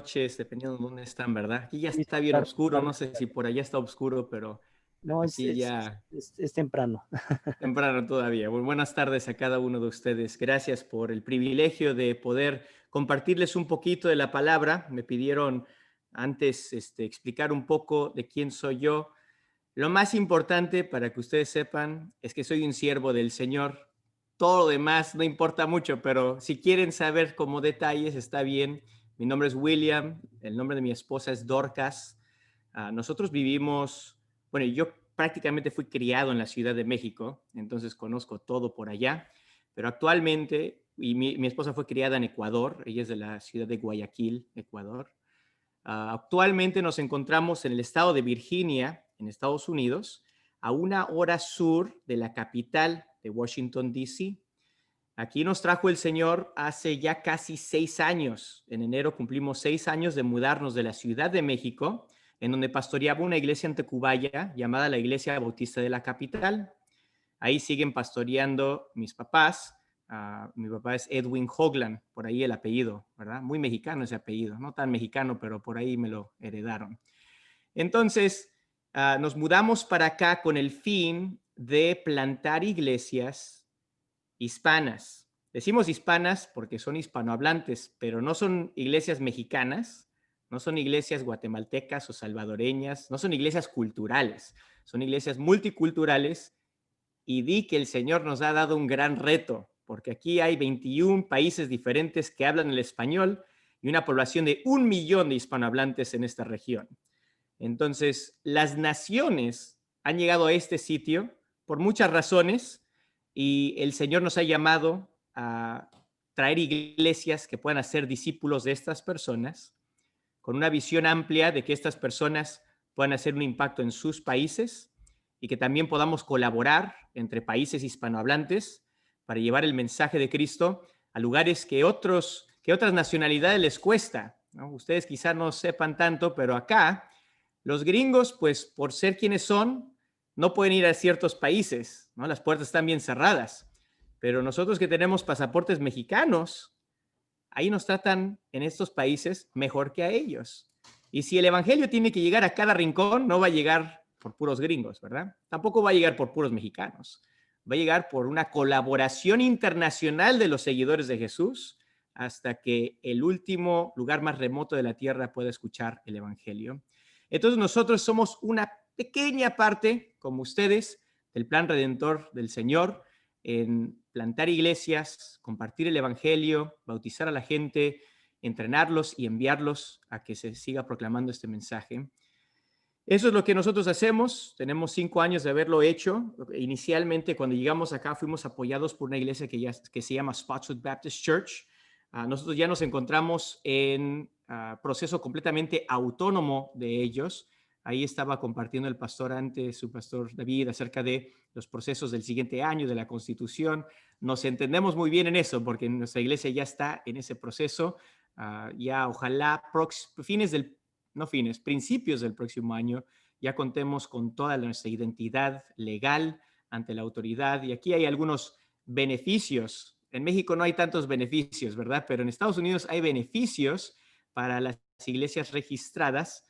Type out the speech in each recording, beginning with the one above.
noches, dependiendo de dónde están, ¿verdad? Aquí ya Sí, está bien tarde, oscuro, no tarde, sé si tarde. por allá está oscuro, pero No, aquí ya es temprano. temprano todavía. Buenas tardes a cada uno de ustedes. Gracias por el privilegio de poder compartirles un poquito de la palabra. Me pidieron antes explicar un poco de quién soy yo. Lo más importante para que ustedes sepan es que soy un siervo del Señor. Todo lo demás no importa mucho, pero si quieren saber como detalles, está bien. Mi nombre es William, el nombre de mi esposa es Dorcas. Nosotros vivimos, bueno, yo prácticamente fui criado en la Ciudad de México, entonces conozco todo por allá, pero actualmente, y mi esposa fue criada en Ecuador, ella es de la ciudad de Guayaquil, Ecuador. Actualmente nos encontramos en el estado de Virginia, en Estados Unidos, a 1 hora sur de la capital de Washington, D.C. Aquí nos trajo el Señor hace ya casi 6 años. En enero cumplimos 6 años de mudarnos de la Ciudad de México, en donde pastoreaba una iglesia en Tacubaya llamada la Iglesia Bautista de la Capital. Ahí siguen pastoreando mis papás. Mi papá es Edwin Hogland, por ahí el apellido, ¿verdad? Muy mexicano ese apellido, no tan mexicano, pero por ahí me lo heredaron. Entonces, nos mudamos para acá con el fin de plantar iglesias hispanas. Decimos hispanas porque son hispanohablantes, pero no son iglesias mexicanas, no son iglesias guatemaltecas o salvadoreñas, no son iglesias culturales, son iglesias multiculturales y di que el Señor nos ha dado un gran reto, porque aquí hay 21 países diferentes que hablan el español y una población de 1 millón de hispanohablantes en esta región. Entonces, las naciones han llegado a este sitio por muchas razones y el Señor nos ha llamado a traer iglesias que puedan hacer discípulos de estas personas con una visión amplia de que estas personas puedan hacer un impacto en sus países y que también podamos colaborar entre países hispanohablantes para llevar el mensaje de Cristo a lugares que otras nacionalidades les cuesta, ¿no? Ustedes quizás no sepan tanto, pero acá los gringos, pues por ser quienes son, no pueden ir a ciertos países, ¿no? Las puertas están bien cerradas. Pero nosotros que tenemos pasaportes mexicanos, ahí nos tratan en estos países mejor que a ellos. Y si el evangelio tiene que llegar a cada rincón, no va a llegar por puros gringos, ¿verdad? Tampoco va a llegar por puros mexicanos. Va a llegar por una colaboración internacional de los seguidores de Jesús hasta que el último lugar más remoto de la tierra pueda escuchar el evangelio. Entonces nosotros somos una pequeña parte, como ustedes, del plan redentor del Señor, en plantar iglesias, compartir el evangelio, bautizar a la gente, entrenarlos y enviarlos a que se siga proclamando este mensaje. Eso es lo que nosotros hacemos. Tenemos 5 años de haberlo hecho. Inicialmente, cuando llegamos acá, fuimos apoyados por una iglesia que se llama Spotswood Baptist Church. Nosotros ya nos encontramos en proceso completamente autónomo de ellos. Ahí estaba compartiendo el pastor antes, su pastor David, acerca de los procesos del siguiente año, de la Constitución. Nos entendemos muy bien en eso, porque nuestra iglesia ya está en ese proceso. Ya ojalá principios del próximo año, ya contemos con toda nuestra identidad legal ante la autoridad. Y aquí hay algunos beneficios. En México no hay tantos beneficios, ¿verdad? Pero en Estados Unidos hay beneficios para las iglesias registradas.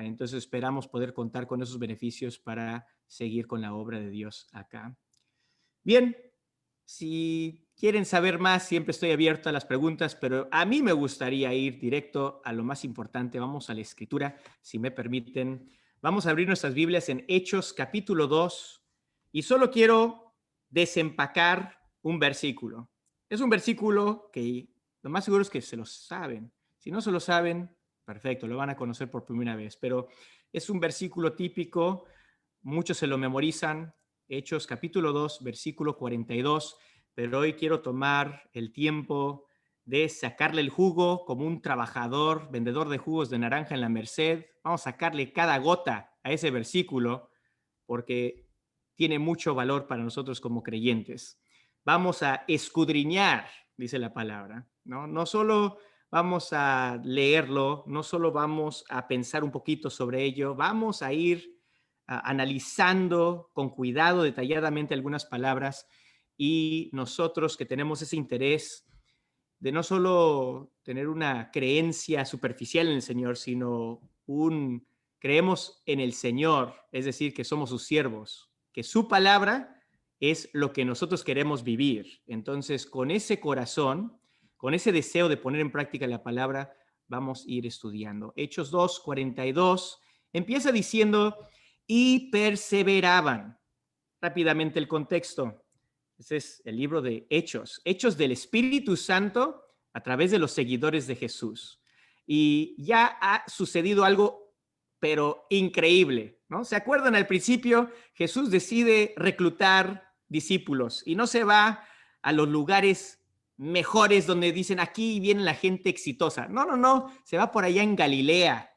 Entonces esperamos poder contar con esos beneficios para seguir con la obra de Dios acá. Bien, si quieren saber más, siempre estoy abierto a las preguntas, pero a mí me gustaría ir directo a lo más importante. Vamos a la escritura, si me permiten. Vamos a abrir nuestras Biblias en Hechos capítulo 2 y solo quiero desempacar un versículo. Es un versículo que lo más seguro es que se lo saben. Si no se lo saben, perfecto, lo van a conocer por primera vez, pero es un versículo típico, muchos se lo memorizan. Hechos capítulo 2, versículo 42, pero hoy quiero tomar el tiempo de sacarle el jugo como un trabajador, vendedor de jugos de naranja en la Merced. Vamos a sacarle cada gota a ese versículo porque tiene mucho valor para nosotros como creyentes. Vamos a escudriñar, dice la palabra, ¿no? No solo vamos a leerlo, no solo vamos a pensar un poquito sobre ello, vamos a ir analizando con cuidado, detalladamente algunas palabras y nosotros que tenemos ese interés de no solo tener una creencia superficial en el Señor, sino creemos en el Señor, es decir, que somos sus siervos, que su palabra es lo que nosotros queremos vivir. Entonces, con ese corazón, con ese deseo de poner en práctica la palabra, vamos a ir estudiando. Hechos 2:42 empieza diciendo, y perseveraban. Rápidamente el contexto. Ese es el libro de Hechos. Hechos del Espíritu Santo a través de los seguidores de Jesús. Y ya ha sucedido algo, pero increíble, ¿no? ¿Se acuerdan al principio? Jesús decide reclutar discípulos y no se va a los lugares mejores donde dicen aquí viene la gente exitosa. No, no, no. Se va por allá en Galilea.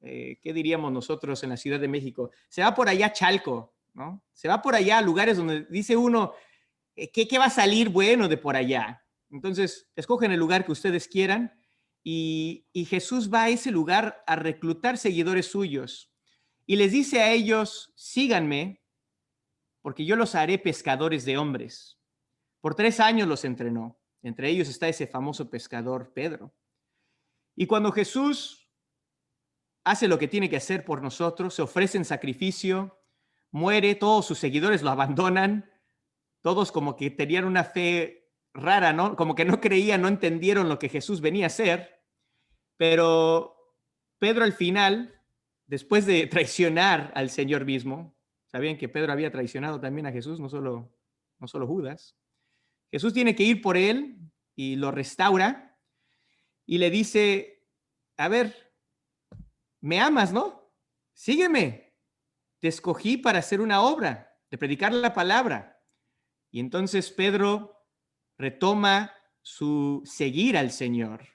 ¿Qué diríamos nosotros en la Ciudad de México? Se va por allá a Chalco, ¿no? Se va por allá a lugares donde dice uno, ¿qué va a salir bueno de por allá? Entonces, escogen el lugar que ustedes quieran y Jesús va a ese lugar a reclutar seguidores suyos y les dice a ellos, síganme, porque yo los haré pescadores de hombres. Por 3 años los entrenó. Entre ellos está ese famoso pescador Pedro. Y cuando Jesús hace lo que tiene que hacer por nosotros, se ofrece en sacrificio, muere, todos sus seguidores lo abandonan, todos como que tenían una fe rara, ¿no? Como que no creían, no entendieron lo que Jesús venía a hacer, pero Pedro al final, después de traicionar al Señor mismo, sabían que Pedro había traicionado también a Jesús, no solo Judas. Jesús tiene que ir por él y lo restaura y le dice, a ver, me amas, ¿no? Sígueme. Te escogí para hacer una obra, de predicar la palabra. Y entonces Pedro retoma su seguir al Señor.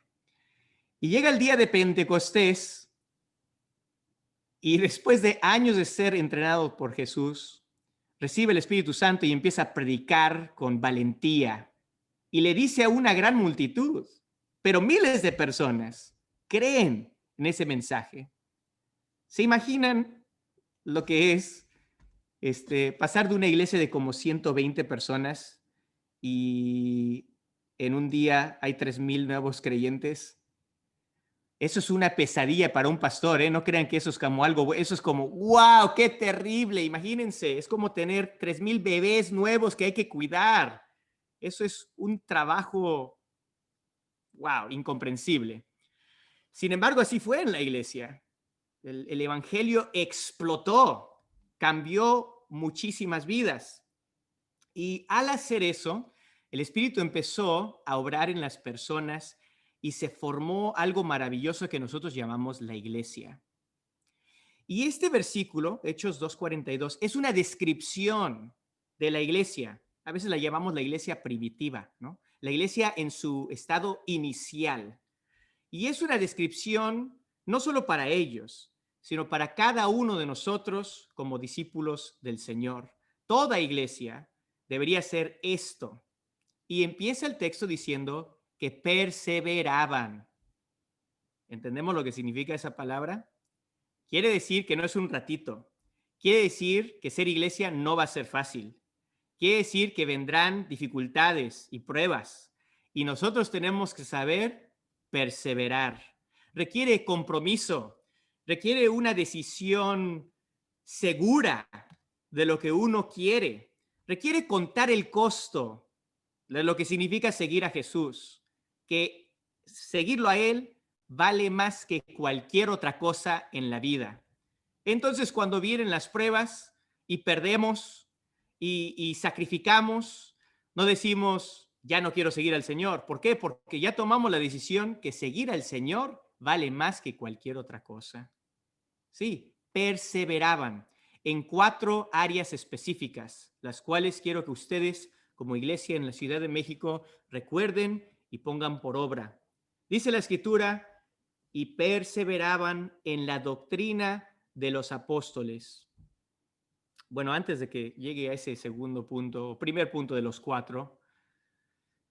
Y llega el día de Pentecostés y después de años de ser entrenado por Jesús, recibe el Espíritu Santo y empieza a predicar con valentía. Y le dice a una gran multitud, pero miles de personas creen en ese mensaje. ¿Se imaginan lo que es pasar de una iglesia de como 120 personas y en un día hay 3,000 nuevos creyentes? Eso es una pesadilla para un pastor, ¿eh? No crean que eso es como algo, eso es como, wow, qué terrible, imagínense, es como tener 3,000 bebés nuevos que hay que cuidar. Eso es un trabajo, wow, incomprensible. Sin embargo, así fue en la iglesia. El evangelio explotó, cambió muchísimas vidas. Y al hacer eso, el Espíritu empezó a obrar en las personas y se formó algo maravilloso que nosotros llamamos la iglesia. Y este versículo, Hechos 2:42, es una descripción de la iglesia. A veces la llamamos la iglesia primitiva, ¿no? La iglesia en su estado inicial. Y es una descripción no solo para ellos, sino para cada uno de nosotros como discípulos del Señor. Toda iglesia debería ser esto. Y empieza el texto diciendo que perseveraban. ¿Entendemos lo que significa esa palabra? Quiere decir que no es un ratito. Quiere decir que ser iglesia no va a ser fácil. Quiere decir que vendrán dificultades y pruebas. Y nosotros tenemos que saber perseverar. Requiere compromiso. Requiere una decisión segura de lo que uno quiere. Requiere contar el costo de lo que significa seguir a Jesús. Que seguirlo a Él vale más que cualquier otra cosa en la vida. Entonces, cuando vienen las pruebas y perdemos y sacrificamos, no decimos, ya no quiero seguir al Señor. ¿Por qué? Porque ya tomamos la decisión que seguir al Señor vale más que cualquier otra cosa. Sí, perseveraban en 4 áreas específicas, las cuales quiero que ustedes, como iglesia en la Ciudad de México, recuerden y pongan por obra. Dice la Escritura, y perseveraban en la doctrina de los apóstoles. Bueno, antes de que llegue a ese segundo punto, primer punto de los 4,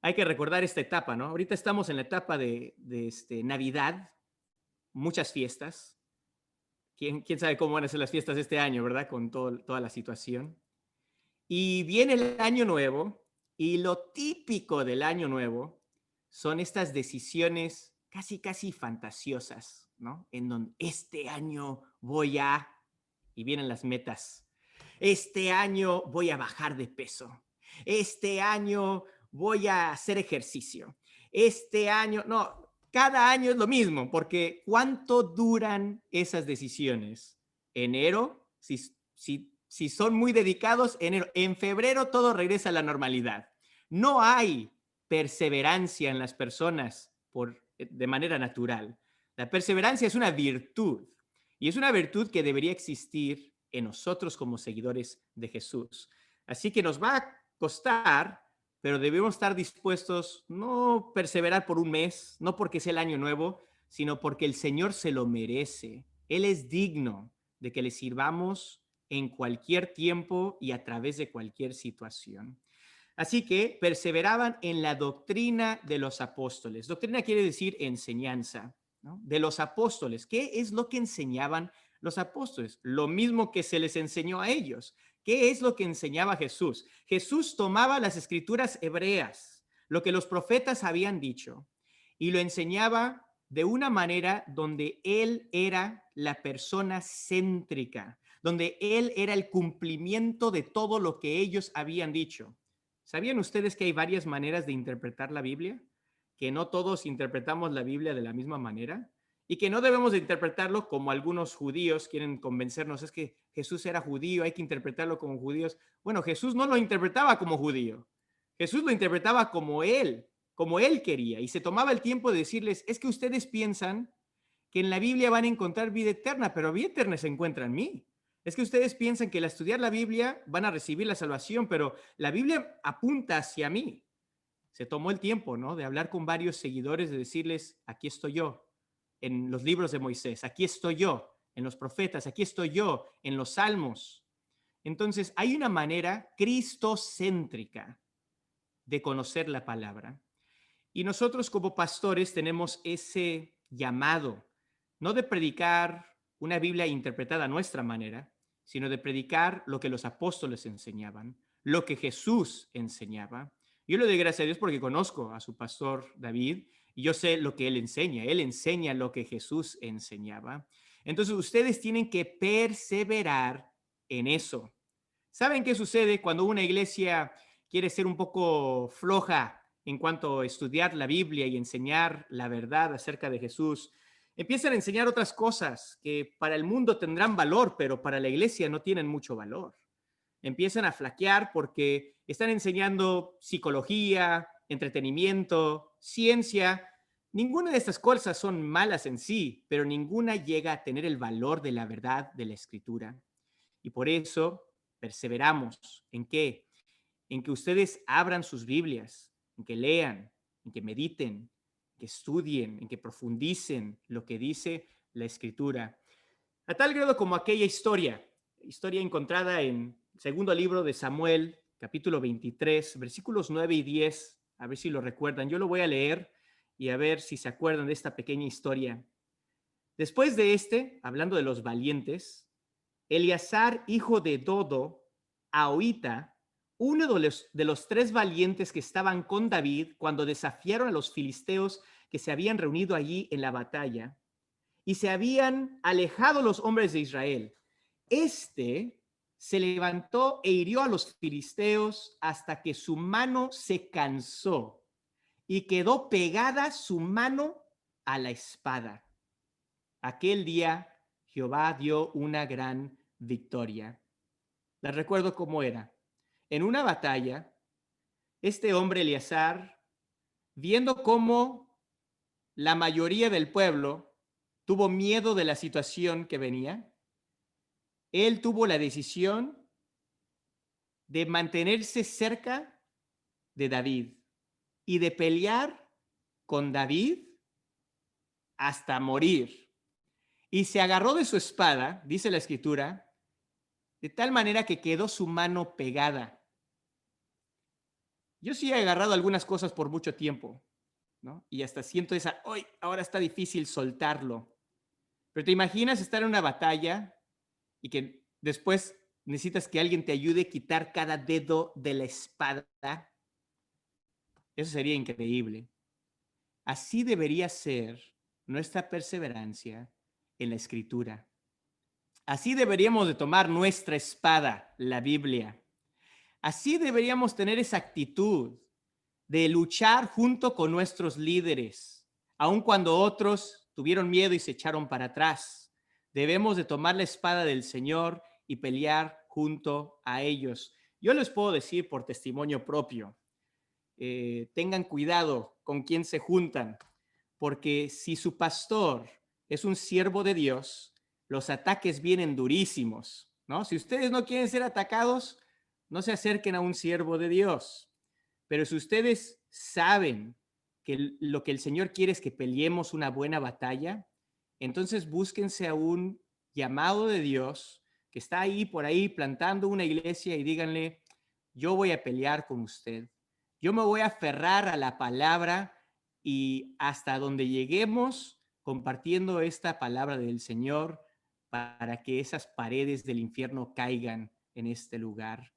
hay que recordar esta etapa, ¿no? Ahorita estamos en la etapa de Navidad, muchas fiestas. ¿Quién sabe cómo van a ser las fiestas este año, verdad? Con toda la situación. Y viene el año nuevo, y lo típico del año nuevo son estas decisiones casi fantasiosas, ¿no? En donde este año voy a, y vienen las metas, este año voy a bajar de peso, este año voy a hacer ejercicio, este año, no, cada año es lo mismo, porque ¿cuánto duran esas decisiones? Enero, si son muy dedicados, enero. En febrero todo regresa a la normalidad. No hay perseverancia en las personas de manera natural. La perseverancia es una virtud y es una virtud que debería existir en nosotros como seguidores de Jesús. Así que nos va a costar, pero debemos estar dispuestos no perseverar por un mes, no porque sea el año nuevo, sino porque el Señor se lo merece. Él es digno de que le sirvamos en cualquier tiempo y a través de cualquier situación. Así que perseveraban en la doctrina de los apóstoles. Doctrina quiere decir enseñanza, ¿no? De los apóstoles. ¿Qué es lo que enseñaban los apóstoles? Lo mismo que se les enseñó a ellos. ¿Qué es lo que enseñaba Jesús? Jesús tomaba las escrituras hebreas, lo que los profetas habían dicho, y lo enseñaba de una manera donde él era la persona céntrica, donde él era el cumplimiento de todo lo que ellos habían dicho. ¿Sabían ustedes que hay varias maneras de interpretar la Biblia? Que no todos interpretamos la Biblia de la misma manera y que no debemos de interpretarlo como algunos judíos quieren convencernos, es que Jesús era judío, hay que interpretarlo como judíos. Bueno, Jesús no lo interpretaba como judío. Jesús lo interpretaba como él quería y se tomaba el tiempo de decirles, es que ustedes piensan que en la Biblia van a encontrar vida eterna, pero vida eterna se encuentra en mí. Es que ustedes piensan que al estudiar la Biblia van a recibir la salvación, pero la Biblia apunta hacia mí. Se tomó el tiempo, ¿no? De hablar con varios seguidores, de decirles, aquí estoy yo, en los libros de Moisés, aquí estoy yo, en los profetas, aquí estoy yo, en los salmos. Entonces, hay una manera cristocéntrica de conocer la palabra. Y nosotros como pastores tenemos ese llamado, no de predicar una Biblia interpretada a nuestra manera, sino de predicar lo que los apóstoles enseñaban, lo que Jesús enseñaba. Yo le doy gracias a Dios porque conozco a su pastor David y yo sé lo que él enseña lo que Jesús enseñaba. Entonces ustedes tienen que perseverar en eso. ¿Saben qué sucede cuando una iglesia quiere ser un poco floja en cuanto a estudiar la Biblia y enseñar la verdad acerca de Jesús? Empiezan a enseñar otras cosas que para el mundo tendrán valor, pero para la iglesia no tienen mucho valor. Empiezan a flaquear porque están enseñando psicología, entretenimiento, ciencia. Ninguna de estas cosas son malas en sí, pero ninguna llega a tener el valor de la verdad de la Escritura. Y por eso perseveramos. ¿En qué? En que ustedes abran sus Biblias, en que lean, en que mediten, que estudien, en que profundicen lo que dice la Escritura. A tal grado como aquella historia encontrada en el segundo libro de Samuel, capítulo 23, versículos 9 y 10, a ver si lo recuerdan. Yo lo voy a leer y a ver si se acuerdan de esta pequeña historia. Después de hablando de los valientes, Eleazar, hijo de Dodo, Ahorita, uno de los tres valientes que estaban con David cuando desafiaron a los filisteos que se habían reunido allí en la batalla y se habían alejado los hombres de Israel. Este se levantó e hirió a los filisteos hasta que su mano se cansó y quedó pegada su mano a la espada. Aquel día Jehová dio una gran victoria. La recuerdo cómo era. En una batalla, este hombre Eleazar, viendo cómo la mayoría del pueblo tuvo miedo de la situación que venía, él tuvo la decisión de mantenerse cerca de David y de pelear con David hasta morir. Y se agarró de su espada, dice la escritura, de tal manera que quedó su mano pegada. Yo sí he agarrado algunas cosas por mucho tiempo, ¿no? Y hasta siento esa, ¡ay! Ahora está difícil soltarlo. Pero te imaginas estar en una batalla y que después necesitas que alguien te ayude a quitar cada dedo de la espada. Eso sería increíble. Así debería ser nuestra perseverancia en la Escritura. Así deberíamos de tomar nuestra espada, la Biblia. Así deberíamos tener esa actitud de luchar junto con nuestros líderes, aun cuando otros tuvieron miedo y se echaron para atrás. Debemos de tomar la espada del Señor y pelear junto a ellos. Yo les puedo decir por testimonio propio, tengan cuidado con quién se juntan, porque si su pastor es un siervo de Dios, los ataques vienen durísimos, ¿no? Si ustedes no quieren ser atacados, no se acerquen a un siervo de Dios. Pero si ustedes saben que lo que el Señor quiere es que peleemos una buena batalla, entonces búsquense a un llamado de Dios que está ahí por ahí plantando una iglesia y díganle, yo voy a pelear con usted. Yo me voy a aferrar a la palabra y hasta donde lleguemos compartiendo esta palabra del Señor para que esas paredes del infierno caigan en este lugar.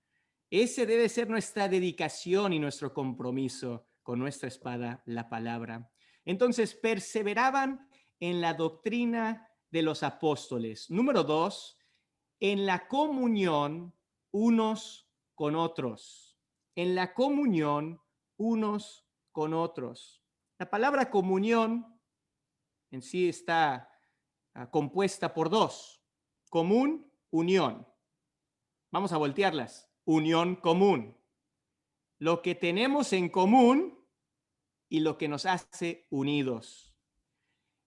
Ese debe ser nuestra dedicación y nuestro compromiso con nuestra espada, la palabra. Entonces, perseveraban en la doctrina de los apóstoles. Número 2, en la comunión unos con otros. En la comunión unos con otros. La palabra comunión en sí está compuesta por dos. Común, unión. Vamos a voltearlas. Unión común. Lo que tenemos en común y lo que nos hace unidos.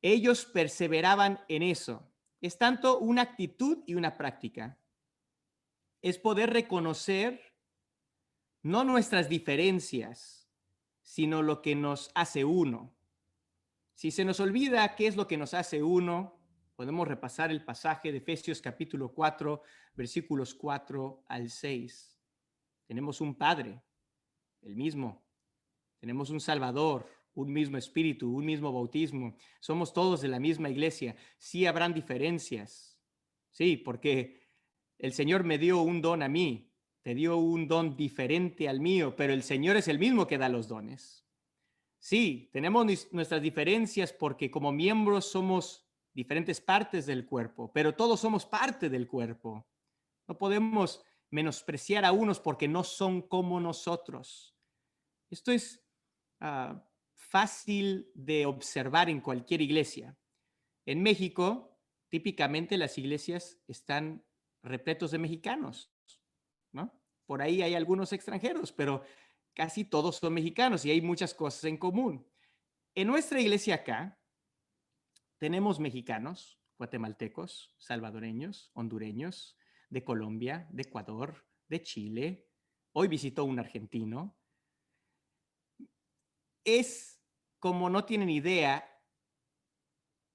Ellos perseveraban en eso. Es tanto una actitud y una práctica. Es poder reconocer no nuestras diferencias, sino lo que nos hace uno. Si se nos olvida qué es lo que nos hace uno, podemos repasar el pasaje de Efesios capítulo 4, versículos 4 al 6. Tenemos un Padre, el mismo. Tenemos un Salvador, un mismo Espíritu, un mismo bautismo. Somos todos de la misma iglesia. Sí habrán diferencias. Sí, porque el Señor me dio un don a mí, te dio un don diferente al mío, pero el Señor es el mismo que da los dones. Sí, tenemos nuestras diferencias porque como miembros somos diferentes partes del cuerpo, pero todos somos parte del cuerpo. No podemos menospreciar a unos porque no son como nosotros. Esto es fácil de observar en cualquier iglesia. En México, típicamente las iglesias están repletos de mexicanos, ¿no? Por ahí hay algunos extranjeros, pero casi todos son mexicanos y hay muchas cosas en común. En nuestra iglesia acá tenemos mexicanos, guatemaltecos, salvadoreños, hondureños, de Colombia, de Ecuador, de Chile. Hoy visitó un argentino. Es, como no tienen idea,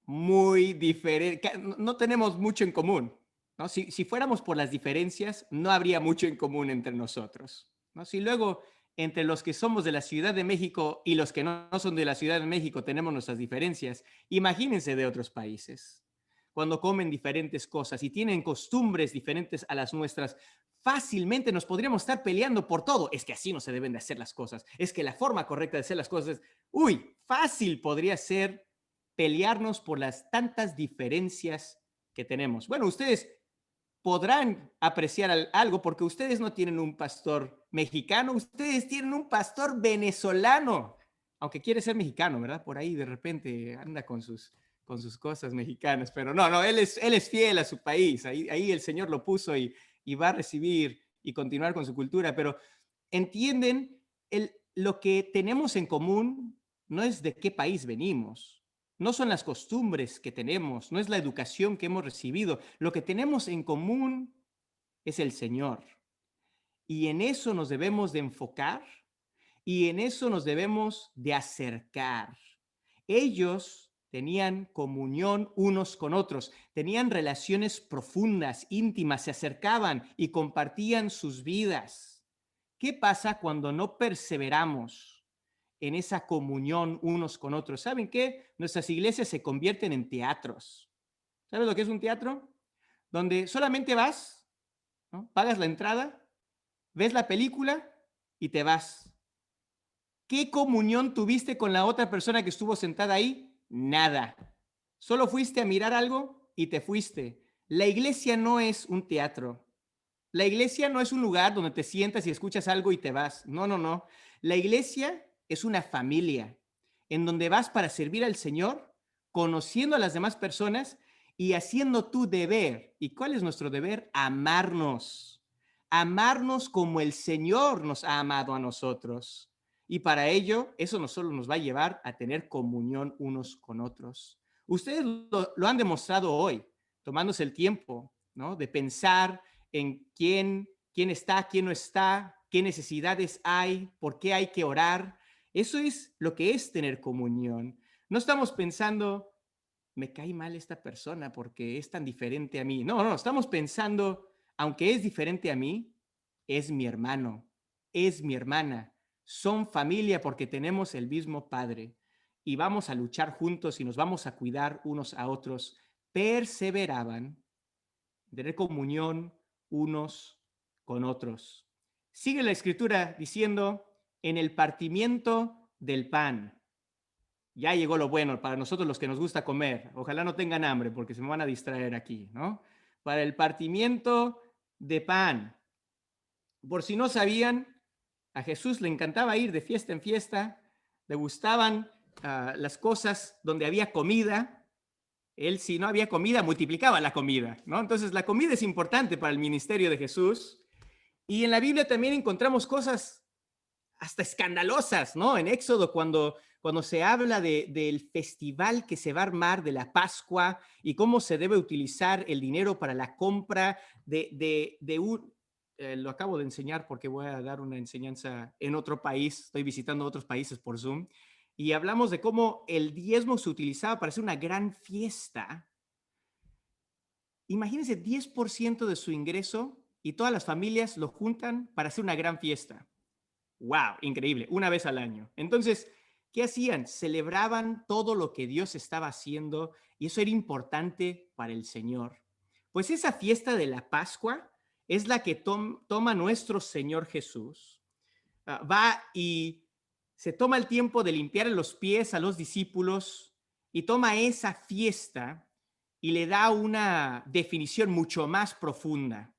muy diferente. No tenemos mucho en común, ¿no? Si fuéramos por las diferencias, no habría mucho en común entre nosotros, ¿no? Si luego entre los que somos de la Ciudad de México y los que no son de la Ciudad de México tenemos nuestras diferencias, imagínense de otros países. Cuando comen diferentes cosas y tienen costumbres diferentes a las nuestras, fácilmente nos podríamos estar peleando por todo. Es que así no se deben de hacer las cosas. Es que la forma correcta de hacer las cosas, uy, fácil podría ser pelearnos por las tantas diferencias que tenemos. Bueno, ustedes podrán apreciar algo porque ustedes no tienen un pastor mexicano, ustedes tienen un pastor venezolano, aunque quiere ser mexicano, ¿verdad? Por ahí de repente anda con sus cosas mexicanas, pero no, él es fiel a su país, ahí el Señor lo puso y va a recibir y continuar con su cultura, pero entienden, lo que tenemos en común no es de qué país venimos, no son las costumbres que tenemos, no es la educación que hemos recibido. Lo que tenemos en común es el Señor. Y en eso nos debemos de enfocar y en eso nos debemos de acercar. Ellos tenían comunión unos con otros, tenían relaciones profundas, íntimas, se acercaban y compartían sus vidas. ¿Qué pasa cuando no perseveramos en esa comunión unos con otros? ¿Saben qué? Nuestras iglesias se convierten en teatros. ¿Sabes lo que es un teatro? Donde solamente vas, ¿no? Pagas la entrada, ves la película y te vas. ¿Qué comunión tuviste con la otra persona que estuvo sentada ahí? Nada. Solo fuiste a mirar algo y te fuiste. La iglesia no es un teatro. La iglesia no es un lugar donde te sientas y escuchas algo y te vas. No, no, no. La iglesia es una familia en donde vas para servir al Señor, conociendo a las demás personas y haciendo tu deber. ¿Y cuál es nuestro deber? Amarnos. Amarnos como el Señor nos ha amado a nosotros. Y para ello, eso no solo nos va a llevar a tener comunión unos con otros. Ustedes lo han demostrado hoy, tomándose el tiempo, ¿no?, de pensar en quién está, quién no está, qué necesidades hay, por qué hay que orar. Eso es lo que es tener comunión. No estamos pensando, me cae mal esta persona porque es tan diferente a mí. No, no, estamos pensando, aunque es diferente a mí, es mi hermano, es mi hermana. Son familia porque tenemos el mismo Padre y vamos a luchar juntos y nos vamos a cuidar unos a otros. Perseveraban, tener comunión unos con otros. Sigue la escritura diciendo, en el partimiento del pan. Ya llegó lo bueno para nosotros los que nos gusta comer. Ojalá no tengan hambre porque se me van a distraer aquí, ¿no? Para el partimiento de pan. Por si no sabían, a Jesús le encantaba ir de fiesta en fiesta, le gustaban las cosas donde había comida. Él, si no había comida, multiplicaba la comida, ¿no? Entonces, la comida es importante para el ministerio de Jesús. Y en la Biblia también encontramos cosas hasta escandalosas, ¿no? En Éxodo, cuando se habla del festival que se va a armar de la Pascua y cómo se debe utilizar el dinero para la compra de un... lo acabo de enseñar porque voy a dar una enseñanza en otro país, estoy visitando otros países por Zoom, y hablamos de cómo el diezmo se utilizaba para hacer una gran fiesta. Imagínense, 10% de su ingreso y todas las familias lo juntan para hacer una gran fiesta. ¡Wow! Increíble, una vez al año. Entonces, ¿qué hacían? Celebraban todo lo que Dios estaba haciendo y eso era importante para el Señor. Pues esa fiesta de la Pascua es la que toma nuestro Señor Jesús. Va y se toma el tiempo de limpiar los pies a los discípulos y toma esa fiesta y le da una definición mucho más profunda.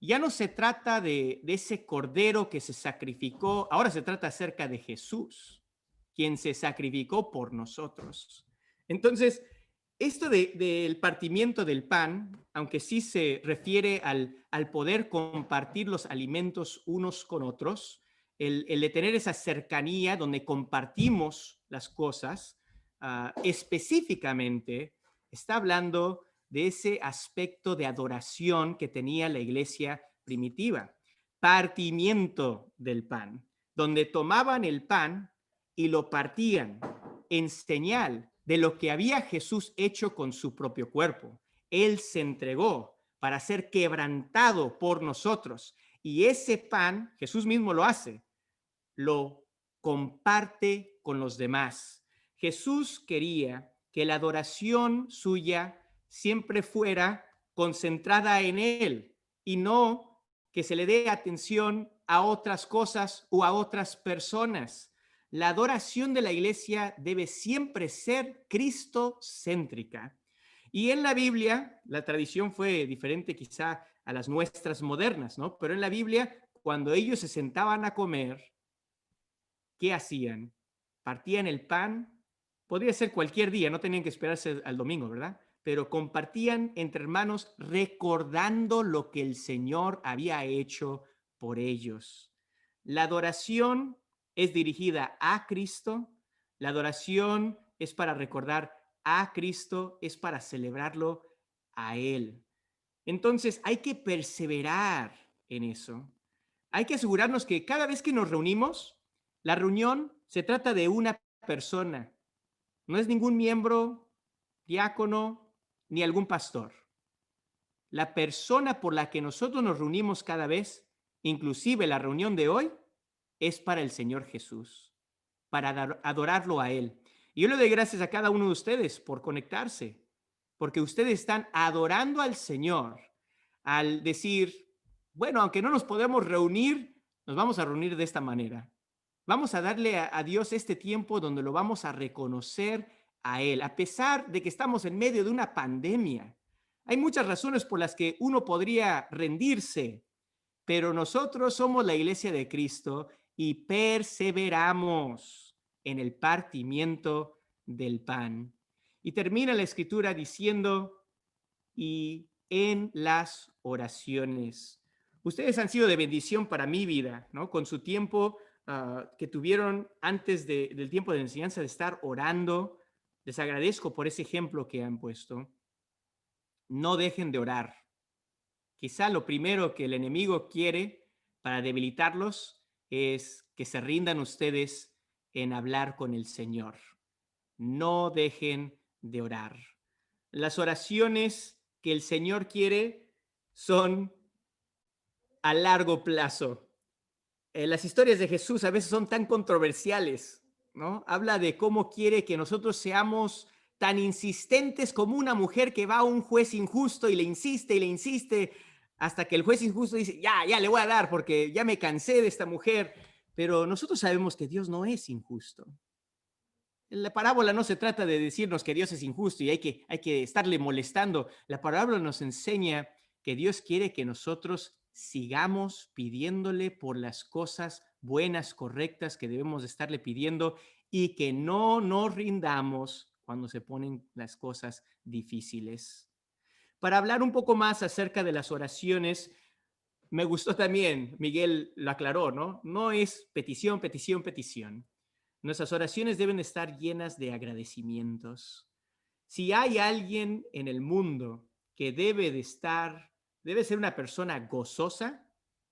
Ya no se trata de ese cordero que se sacrificó, ahora se trata acerca de Jesús, quien se sacrificó por nosotros. Entonces, esto del partimiento del pan, aunque sí se refiere al poder compartir los alimentos unos con otros, el de tener esa cercanía donde compartimos las cosas, específicamente está hablando de ese aspecto de adoración que tenía la iglesia primitiva. Partimiento del pan, donde tomaban el pan y lo partían en señal de lo que había Jesús hecho con su propio cuerpo. Él se entregó para ser quebrantado por nosotros. Y ese pan, Jesús mismo lo hace, lo comparte con los demás. Jesús quería que la adoración suya siempre fuera concentrada en Él y no que se le dé atención a otras cosas o a otras personas. La adoración de la iglesia debe siempre ser cristocéntrica. Y en la Biblia, la tradición fue diferente quizá a las nuestras modernas, ¿no? Pero en la Biblia, cuando ellos se sentaban a comer, ¿qué hacían? Partían el pan, podría ser cualquier día, no tenían que esperarse al domingo, ¿verdad? Pero compartían entre hermanos recordando lo que el Señor había hecho por ellos. La adoración es dirigida a Cristo, la adoración es para recordar a Cristo, es para celebrarlo a Él. Entonces hay que perseverar en eso. Hay que asegurarnos que cada vez que nos reunimos, la reunión se trata de una persona. No es ningún miembro, diácono, ni algún pastor. La persona por la que nosotros nos reunimos cada vez, inclusive la reunión de hoy, es para el Señor Jesús, para adorarlo a Él. Y yo le doy gracias a cada uno de ustedes por conectarse, porque ustedes están adorando al Señor al decir, bueno, aunque no nos podemos reunir, nos vamos a reunir de esta manera. Vamos a darle a Dios este tiempo donde lo vamos a reconocer a Él, a pesar de que estamos en medio de una pandemia. Hay muchas razones por las que uno podría rendirse, pero nosotros somos la iglesia de Cristo y perseveramos en el partimiento del pan. Y termina la escritura diciendo, y en las oraciones. Ustedes han sido de bendición para mi vida, ¿no? Con su tiempo que tuvieron antes del tiempo de enseñanza de estar orando. Les agradezco por ese ejemplo que han puesto. No dejen de orar. Quizá lo primero que el enemigo quiere para debilitarlos es que se rindan ustedes en hablar con el Señor. No dejen de orar. Las oraciones que el Señor quiere son a largo plazo. Las historias de Jesús a veces son tan controversiales, ¿no? Habla de cómo quiere que nosotros seamos tan insistentes como una mujer que va a un juez injusto y le insiste hasta que el juez injusto dice, ya le voy a dar porque ya me cansé de esta mujer. Pero nosotros sabemos que Dios no es injusto. La parábola no se trata de decirnos que Dios es injusto y hay que estarle molestando. La parábola nos enseña que Dios quiere que nosotros sigamos pidiéndole por las cosas buenas, correctas que debemos estarle pidiendo y que no nos rindamos cuando se ponen las cosas difíciles. Para hablar un poco más acerca de las oraciones, me gustó también, Miguel lo aclaró, ¿no? No es petición, petición, petición. Nuestras oraciones deben estar llenas de agradecimientos. Si hay alguien en el mundo que debe ser una persona gozosa,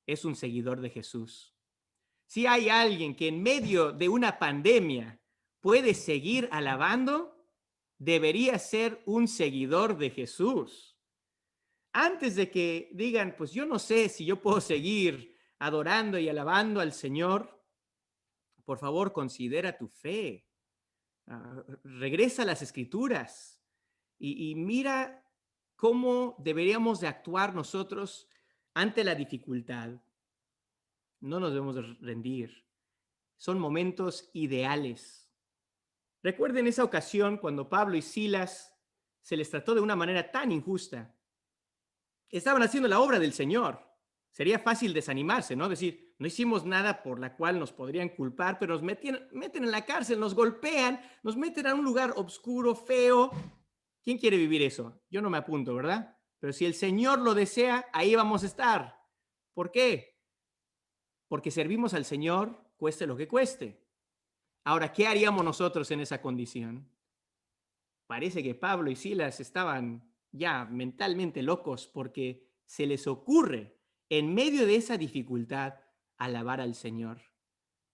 es un seguidor de Jesús. Si hay alguien que en medio de una pandemia puede seguir alabando, debería ser un seguidor de Jesús. Antes de que digan, pues yo no sé si yo puedo seguir adorando y alabando al Señor, por favor, considera tu fe. Regresa a las escrituras y mira cómo deberíamos de actuar nosotros ante la dificultad. No nos debemos de rendir. Son momentos ideales. Recuerden esa ocasión cuando Pablo y Silas se les trató de una manera tan injusta. Estaban haciendo la obra del Señor. Sería fácil desanimarse, ¿no? Decir, no hicimos nada por la cual nos podrían culpar, pero nos meten en la cárcel, nos golpean, nos meten a un lugar oscuro, feo. ¿Quién quiere vivir eso? Yo no me apunto, ¿verdad? Pero si el Señor lo desea, ahí vamos a estar. ¿Por qué? Porque servimos al Señor, cueste lo que cueste. Ahora, ¿qué haríamos nosotros en esa condición? Parece que Pablo y Silas estaban ya mentalmente locos porque se les ocurre, en medio de esa dificultad, alabar al Señor.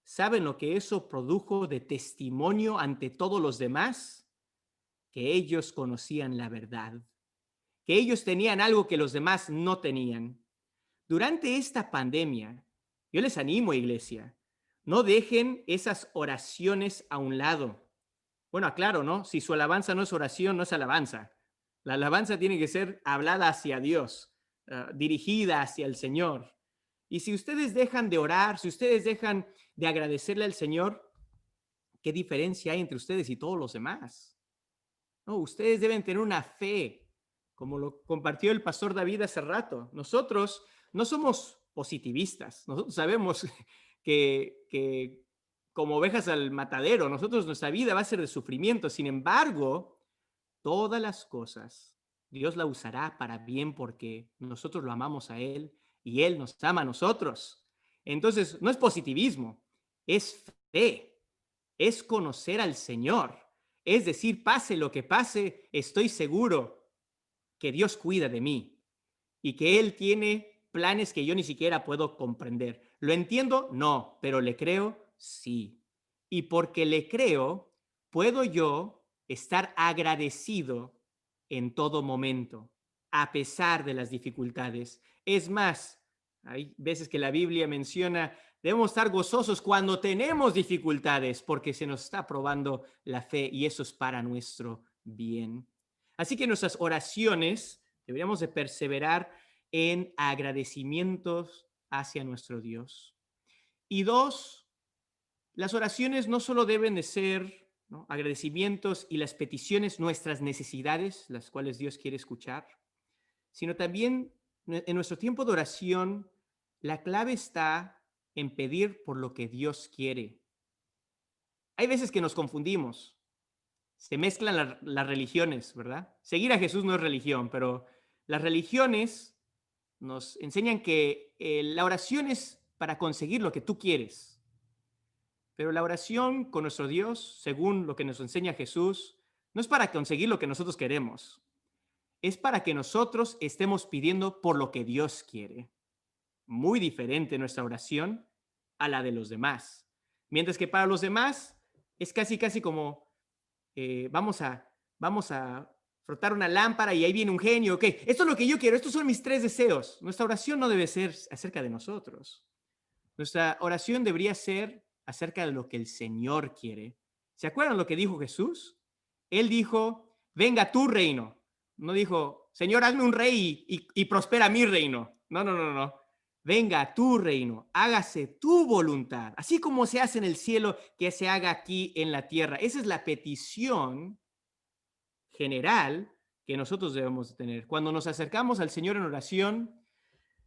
¿Saben lo que eso produjo de testimonio ante todos los demás? Que ellos conocían la verdad, que ellos tenían algo que los demás no tenían. Durante esta pandemia, yo les animo, iglesia, no dejen esas oraciones a un lado. Bueno, aclaro, ¿no? Si su alabanza no es oración, no es alabanza. La alabanza tiene que ser hablada hacia Dios, dirigida hacia el Señor. Y si ustedes dejan de orar, si ustedes dejan de agradecerle al Señor, ¿qué diferencia hay entre ustedes y todos los demás? No, ustedes deben tener una fe, como lo compartió el pastor David hace rato. Nosotros no somos positivistas. Nosotros sabemos que como ovejas al matadero, nuestra vida va a ser de sufrimiento. Sin embargo, todas las cosas Dios la usará para bien porque nosotros lo amamos a Él y Él nos ama a nosotros. Entonces, no es positivismo, es fe, es conocer al Señor. Es decir, pase lo que pase, estoy seguro que Dios cuida de mí y que Él tiene planes que yo ni siquiera puedo comprender. ¿Lo entiendo? No, pero le creo, sí. Y porque le creo, puedo yo estar agradecido en todo momento, a pesar de las dificultades. Es más, hay veces que la Biblia menciona, debemos estar gozosos cuando tenemos dificultades, porque se nos está probando la fe y eso es para nuestro bien. Así que nuestras oraciones deberíamos de perseverar en agradecimientos hacia nuestro Dios. Y dos, las oraciones no solo deben de ser, ¿no?, agradecimientos y las peticiones, nuestras necesidades, las cuales Dios quiere escuchar, sino también en nuestro tiempo de oración, la clave está en pedir por lo que Dios quiere. Hay veces que nos confundimos, se mezclan las religiones, ¿verdad? Seguir a Jesús no es religión, pero las religiones nos enseñan que la oración es para conseguir lo que tú quieres. Pero la oración con nuestro Dios, según lo que nos enseña Jesús, no es para conseguir lo que nosotros queremos. Es para que nosotros estemos pidiendo por lo que Dios quiere. Muy diferente nuestra oración a la de los demás. Mientras que para los demás es casi como vamos a frotar una lámpara y ahí viene un genio. Ok, esto es lo que yo quiero, estos son mis 3 deseos. Nuestra oración no debe ser acerca de nosotros. Nuestra oración debería ser acerca de lo que el Señor quiere. ¿Se acuerdan lo que dijo Jesús? Él dijo, venga tu reino. No dijo, Señor, hazme un rey y prospera mi reino. No, no, no, no. Venga tu reino, hágase tu voluntad, así como se hace en el cielo, que se haga aquí en la tierra. Esa es la petición general que nosotros debemos tener. Cuando nos acercamos al Señor en oración,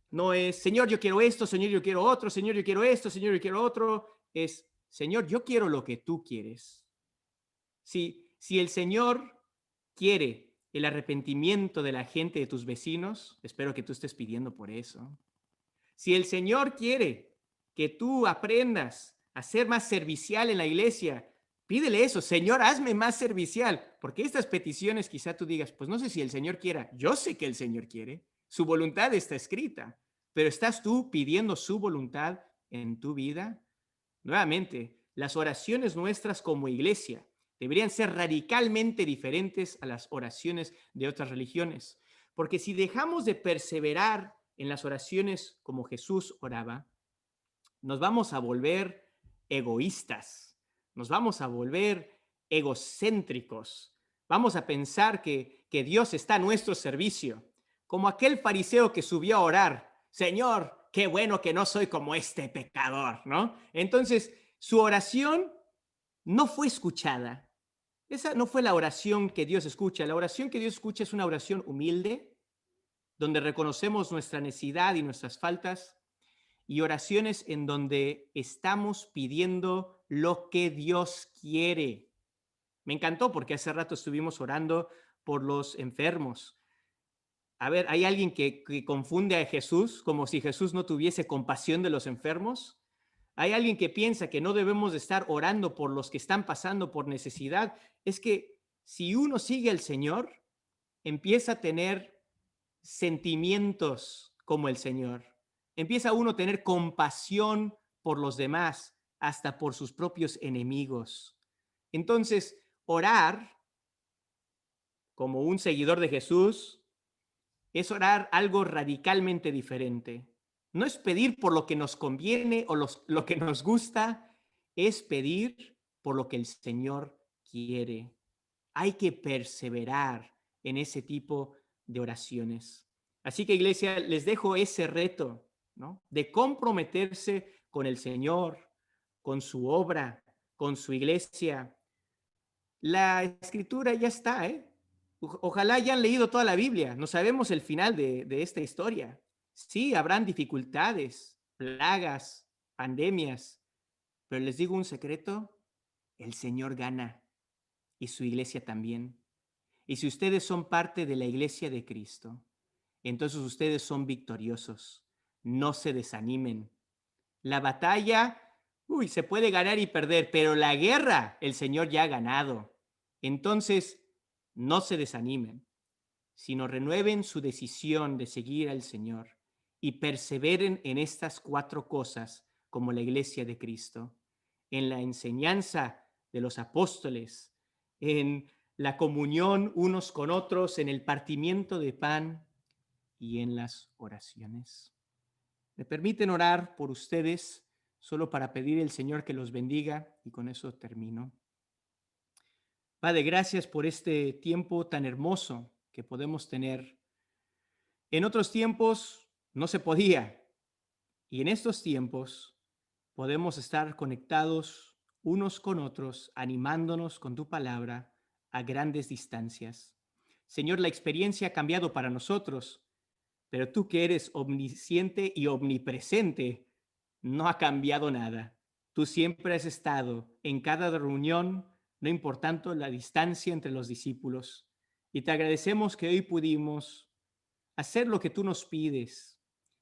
no es, Señor, yo quiero esto, Señor, yo quiero otro, Señor, yo quiero esto, Señor, yo quiero otro. Es, Señor, yo quiero lo que tú quieres. Si el Señor quiere el arrepentimiento de la gente, de tus vecinos, espero que tú estés pidiendo por eso. Si el Señor quiere que tú aprendas a ser más servicial en la iglesia, pídele eso, Señor, hazme más servicial, porque estas peticiones quizá tú digas, pues no sé si el Señor quiera, yo sé que el Señor quiere, su voluntad está escrita, pero ¿estás tú pidiendo su voluntad en tu vida? Nuevamente, las oraciones nuestras como iglesia deberían ser radicalmente diferentes a las oraciones de otras religiones, porque si dejamos de perseverar en las oraciones como Jesús oraba, nos vamos a volver egoístas, nos vamos a volver egocéntricos, vamos a pensar que Dios está a nuestro servicio, como aquel fariseo que subió a orar, Señor, qué bueno que no soy como este pecador, ¿no? Entonces, su oración no fue escuchada. Esa no fue la oración que Dios escucha. La oración que Dios escucha es una oración humilde, donde reconocemos nuestra necesidad y nuestras faltas, y oraciones en donde estamos pidiendo lo que Dios quiere. Me encantó porque hace rato estuvimos orando por los enfermos. A ver, ¿hay alguien que confunde a Jesús como si Jesús no tuviese compasión de los enfermos? ¿Hay alguien que piensa que no debemos de estar orando por los que están pasando por necesidad? Es que si uno sigue al Señor, empieza a tener sentimientos como el Señor. Empieza uno a tener compasión por los demás, hasta por sus propios enemigos. Entonces, orar como un seguidor de Jesús es orar algo radicalmente diferente. No es pedir por lo que nos conviene o lo que nos gusta, es pedir por lo que el Señor quiere. Hay que perseverar en ese tipo de oraciones. Así que, iglesia, les dejo ese reto, ¿no?, de comprometerse con el Señor, con su obra, con su iglesia. La escritura ya está, ¿eh? Ojalá hayan leído toda la Biblia. No sabemos el final de esta historia. Sí, habrán dificultades, plagas, pandemias, pero les digo un secreto, el Señor gana y su iglesia también. Y si ustedes son parte de la iglesia de Cristo, entonces ustedes son victoriosos. No se desanimen. La batalla, se puede ganar y perder, pero la guerra el Señor ya ha ganado. Entonces, no se desanimen, sino renueven su decisión de seguir al Señor y perseveren en estas 4 cosas como la iglesia de Cristo, en la enseñanza de los apóstoles, en la comunión unos con otros, en el partimiento de pan y en las oraciones. ¿Me permiten orar por ustedes solo para pedir al Señor que los bendiga? Y con eso termino. Padre, gracias por este tiempo tan hermoso que podemos tener. En otros tiempos no se podía, y en estos tiempos podemos estar conectados unos con otros, animándonos con tu palabra a grandes distancias. Señor, la experiencia ha cambiado para nosotros, pero tú que eres omnisciente y omnipresente, no ha cambiado nada. Tú siempre has estado en cada reunión, no importando la distancia entre los discípulos. Y te agradecemos que hoy pudimos hacer lo que tú nos pides,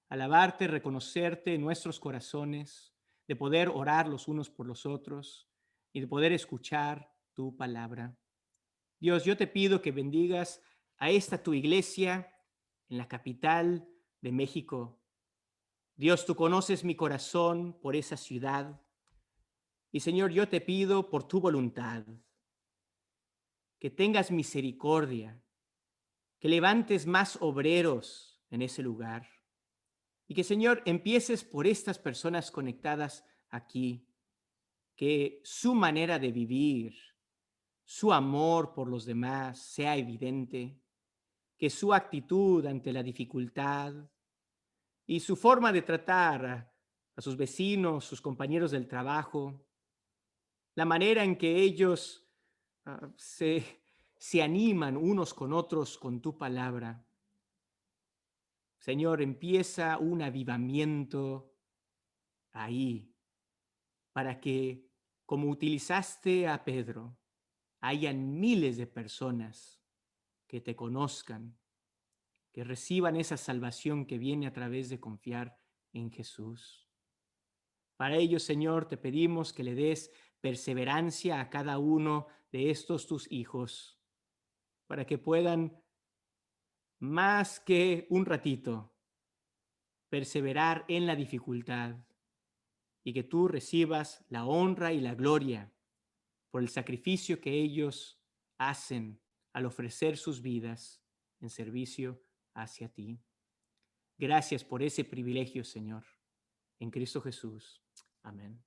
alabarte, reconocerte en nuestros corazones, de poder orar los unos por los otros y de poder escuchar tu palabra. Dios, yo te pido que bendigas a esta tu iglesia en la capital de México. Dios, tú conoces mi corazón por esa ciudad. Y Señor, yo te pido por tu voluntad, que tengas misericordia, que levantes más obreros en ese lugar. Y que, Señor, empieces por estas personas conectadas aquí, que su manera de vivir, su amor por los demás sea evidente, que su actitud ante la dificultad y su forma de tratar a sus vecinos, sus compañeros del trabajo, la manera en que ellos se animan unos con otros con tu palabra. Señor, empieza un avivamiento ahí, para que, como utilizaste a Pedro, hayan miles de personas que te conozcan, que reciban esa salvación que viene a través de confiar en Jesús. Para ello, Señor, te pedimos que le des perseverancia a cada uno de estos tus hijos, para que puedan, más que un ratito, perseverar en la dificultad y que tú recibas la honra y la gloria por el sacrificio que ellos hacen al ofrecer sus vidas en servicio hacia ti. Gracias por ese privilegio, Señor. En Cristo Jesús. Amén.